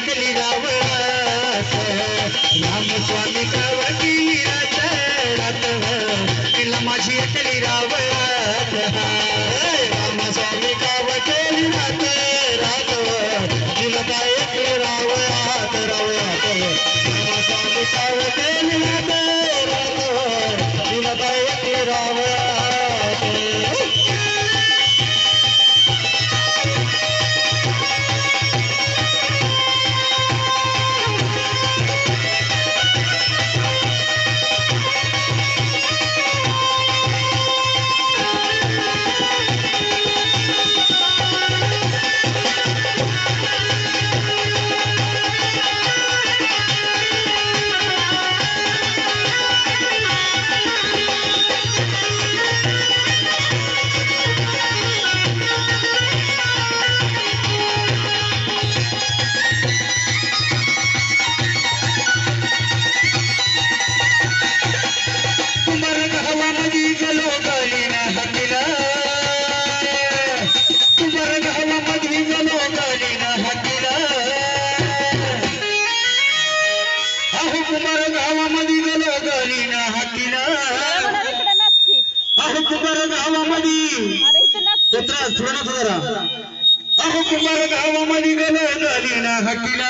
एकली रावळात रामस्वामी कावटी रात तिला माझी एकली रावळात रामस्वामी कावटी रात तिला काय एकली रावळात रामस्वामी कावटी रात तिला काय एकली रावळात गावामध्ये गेलो गलीना हाकीला अहो कुंभार गावामध्ये अहो कुंभार गावामध्ये गेलो गलीना हाकीला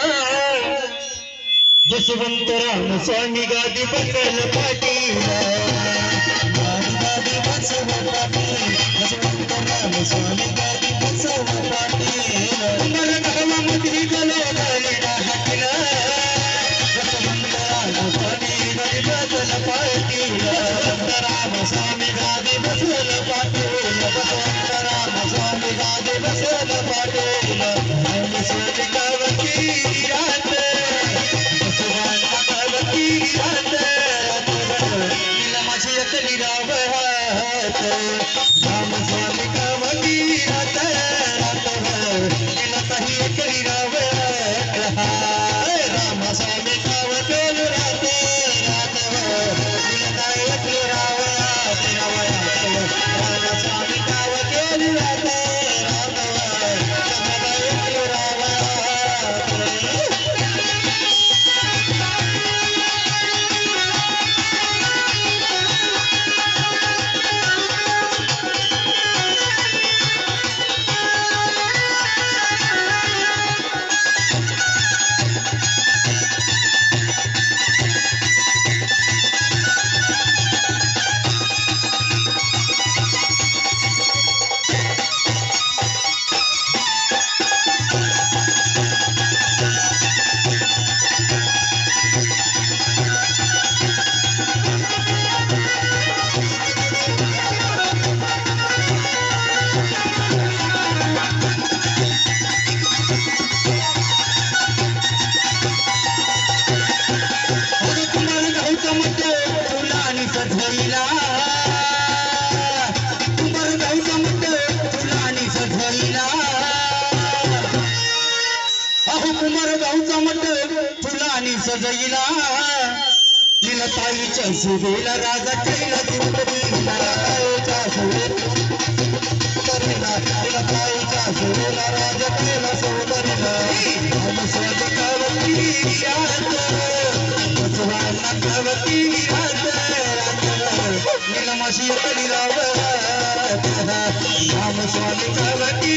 जसवंत राम स्वामी गादी बसल पाटीला गादी बसव पाटील जसवंत राम स्वामी गादी बसव पाटील कुंभार गावामध्ये गेलो गलीना हाकीला रामस्वामी गादी बसवल पाटील रामस्वामी गादी बसवल पाटील रामस्वामी कावती रात बसवाना कावती रात तिला माझी एकली रावळात रामस्वामी कावती रात तिला काही एकली रावळात रामस्वामी कावती रात गावचा मठ फुलांनी सजविला तिला ताईच्या सुरेला राजा केला तिला ताईच्या सुरेला राजा केला सौंदर्य रामस्वामी कावती बसवाना कावती नीलमाशी एकली रावळात रामस्वामी कावती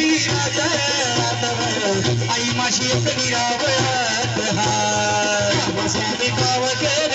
आई माशी एकली रावळात रामस्वामी कावती